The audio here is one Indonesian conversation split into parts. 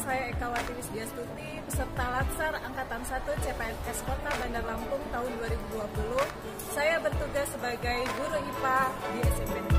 saya Ekawati Wisdiastuti, peserta Latsar Angkatan 1 CPNS Kota Bandar Lampung tahun 2020. Saya bertugas sebagai guru IPA di SMP Negeri.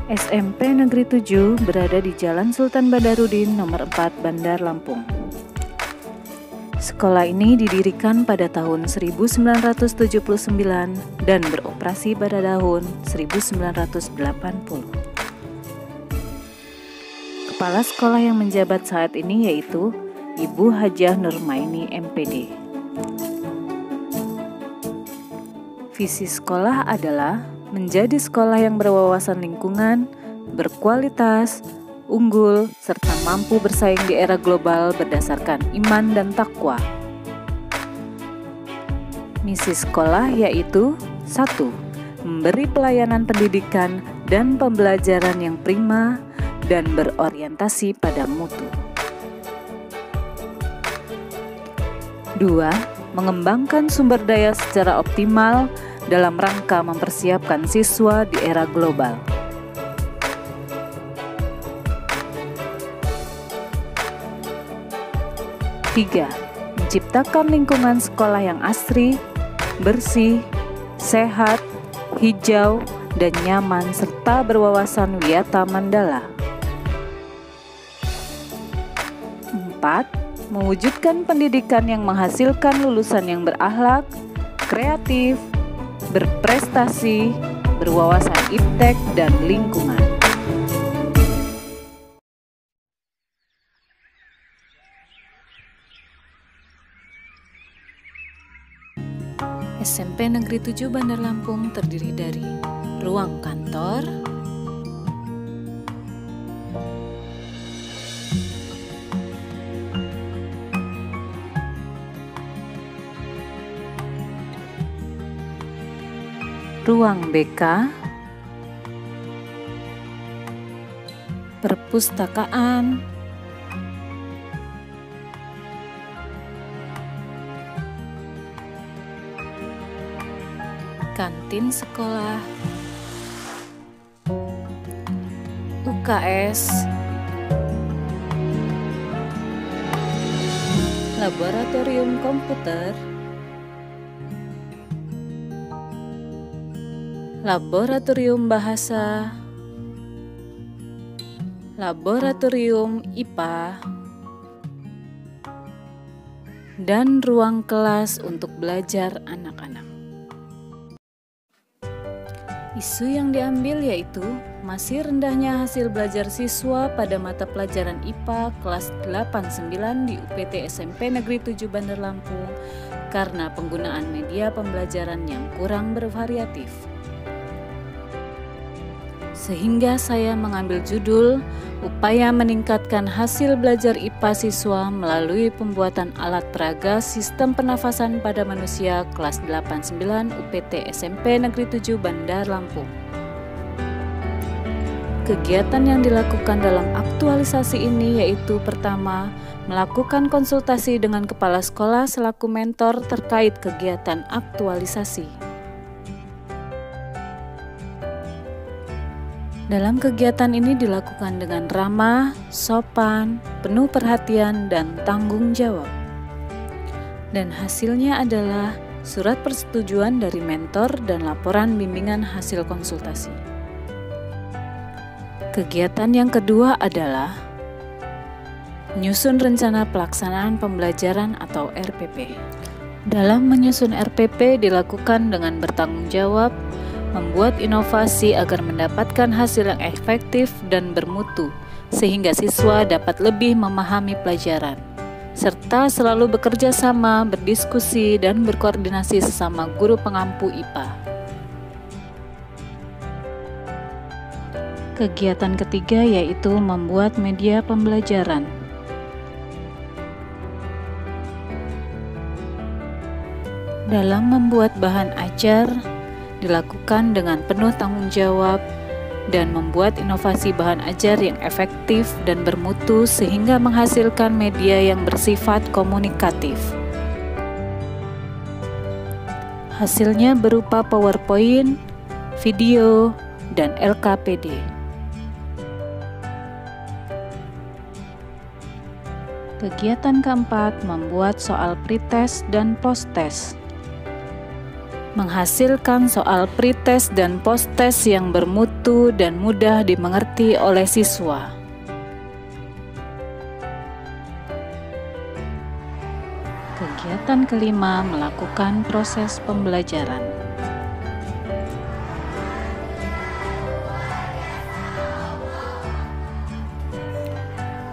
SMP Negeri 7 berada di Jalan Sultan Badarudin nomor 4 Bandar Lampung. Sekolah ini didirikan pada tahun 1979 dan beroperasi pada tahun 1980. Kepala sekolah yang menjabat saat ini yaitu Ibu Hajah Nurmaini MPD. Visi sekolah adalah menjadi sekolah yang berwawasan lingkungan, berkualitas, unggul, serta mampu bersaing di era global berdasarkan iman dan takwa. Misi sekolah yaitu 1. Memberi pelayanan pendidikan dan pembelajaran yang prima dan berorientasi pada mutu. 2. Mengembangkan sumber daya secara optimal dalam rangka mempersiapkan siswa di era global. 3. Menciptakan lingkungan sekolah yang asri, bersih, sehat, hijau, dan nyaman serta berwawasan wiyata mandala. 4. Mewujudkan pendidikan yang menghasilkan lulusan yang berakhlak, kreatif, berprestasi, berwawasan iptek, dan lingkungan. SMP Negeri 7 Bandar Lampung terdiri dari ruang kantor, ruang BK, perpustakaan, kantin sekolah, UKS, laboratorium komputer, laboratorium bahasa, laboratorium IPA, dan ruang kelas untuk belajar anak-anak. Isu yang diambil yaitu masih rendahnya hasil belajar siswa pada mata pelajaran IPA kelas 8-9 di UPT SMP Negeri 7 Bandar Lampung karena penggunaan media pembelajaran yang kurang bervariatif. Sehingga saya mengambil judul Upaya Meningkatkan Hasil Belajar IPA Siswa melalui pembuatan alat peraga Sistem Pernafasan pada Manusia kelas 8-9 UPT SMP Negeri 7 Bandar Lampung. Kegiatan yang dilakukan dalam aktualisasi ini yaitu pertama, melakukan konsultasi dengan kepala sekolah selaku mentor terkait kegiatan aktualisasi. Dalam kegiatan ini dilakukan dengan ramah, sopan, penuh perhatian, dan tanggung jawab. Dan hasilnya adalah surat persetujuan dari mentor dan laporan bimbingan hasil konsultasi. Kegiatan yang kedua adalah menyusun rencana pelaksanaan pembelajaran atau RPP. Dalam menyusun RPP dilakukan dengan bertanggung jawab, membuat inovasi agar mendapatkan hasil yang efektif dan bermutu, sehingga siswa dapat lebih memahami pelajaran, serta selalu bekerja sama, berdiskusi, dan berkoordinasi sesama guru pengampu IPA. Kegiatan ketiga yaitu membuat media pembelajaran. Dalam membuat bahan ajar, dilakukan dengan penuh tanggung jawab dan membuat inovasi bahan ajar yang efektif dan bermutu sehingga menghasilkan media yang bersifat komunikatif. Hasilnya berupa PowerPoint, video, dan LKPD. Kegiatan keempat membuat soal pretest dan posttest. Menghasilkan soal pretest dan posttest yang bermutu dan mudah dimengerti oleh siswa. Kegiatan kelima melakukan proses pembelajaran.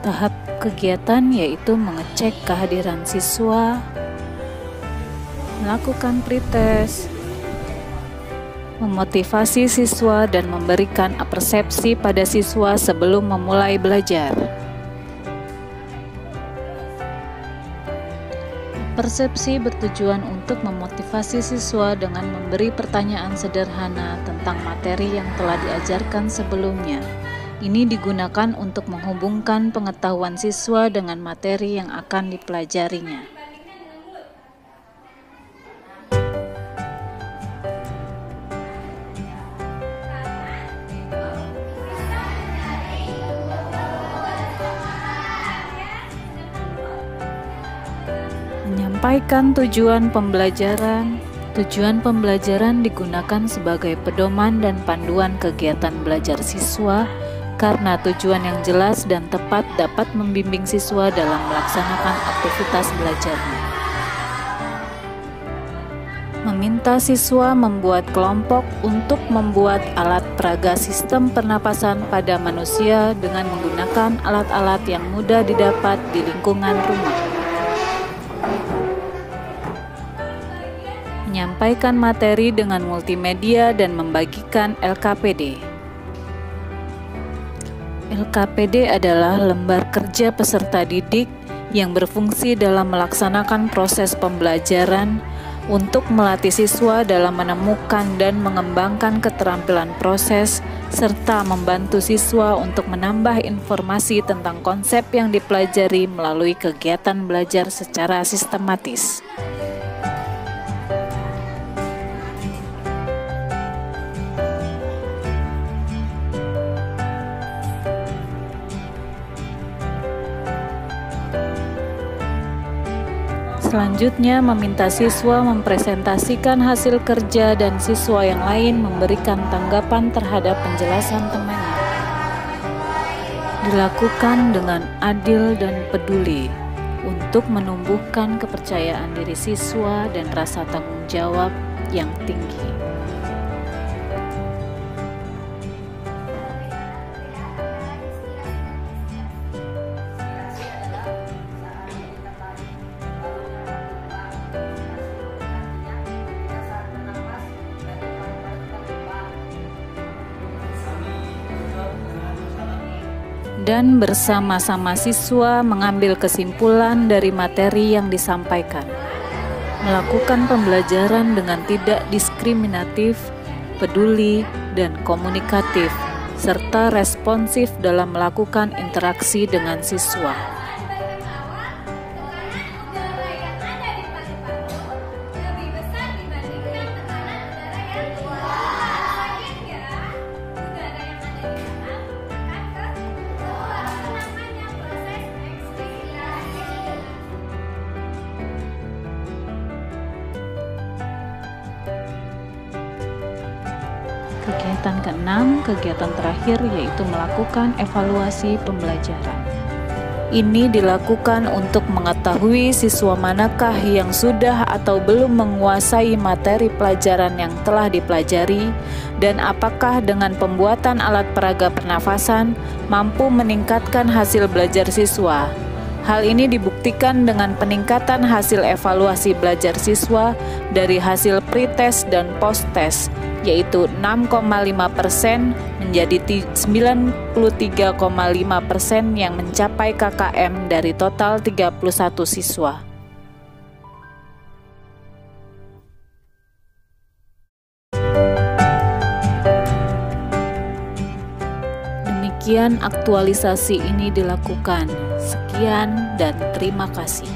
Tahap kegiatan yaitu mengecek kehadiran siswa, melakukan pretest, memotivasi siswa dan memberikan persepsi pada siswa sebelum memulai belajar. Persepsi bertujuan untuk memotivasi siswa dengan memberi pertanyaan sederhana tentang materi yang telah diajarkan sebelumnya. Ini digunakan untuk menghubungkan pengetahuan siswa dengan materi yang akan dipelajarinya. Menyampaikan tujuan pembelajaran. Tujuan pembelajaran digunakan sebagai pedoman dan panduan kegiatan belajar siswa karena tujuan yang jelas dan tepat dapat membimbing siswa dalam melaksanakan aktivitas belajarnya. Meminta siswa membuat kelompok untuk membuat alat peraga sistem pernapasan pada manusia dengan menggunakan alat-alat yang mudah didapat di lingkungan rumah. Menyampaikan materi dengan multimedia dan membagikan LKPD. LKPD adalah lembar kerja peserta didik yang berfungsi dalam melaksanakan proses pembelajaran untuk melatih siswa dalam menemukan dan mengembangkan keterampilan proses serta membantu siswa untuk menambah informasi tentang konsep yang dipelajari melalui kegiatan belajar secara sistematis. Selanjutnya, meminta siswa mempresentasikan hasil kerja dan siswa yang lain memberikan tanggapan terhadap penjelasan temannya. Dilakukan dengan adil dan peduli untuk menumbuhkan kepercayaan diri siswa dan rasa tanggung jawab yang tinggi. Dan bersama-sama siswa mengambil kesimpulan dari materi yang disampaikan. Melakukan pembelajaran dengan tidak diskriminatif, peduli, dan komunikatif, serta responsif dalam melakukan interaksi dengan siswa. Kegiatan keenam, kegiatan terakhir yaitu melakukan evaluasi pembelajaran. Ini dilakukan untuk mengetahui siswa manakah yang sudah atau belum menguasai materi pelajaran yang telah dipelajari dan apakah dengan pembuatan alat peraga pernafasan mampu meningkatkan hasil belajar siswa. Hal ini dibuktikan dengan peningkatan hasil evaluasi belajar siswa dari hasil pretest dan posttest, yaitu 6,5% menjadi 93,5% yang mencapai KKM dari total 31 siswa. Sekian aktualisasi ini dilakukan. Sekian dan terima kasih.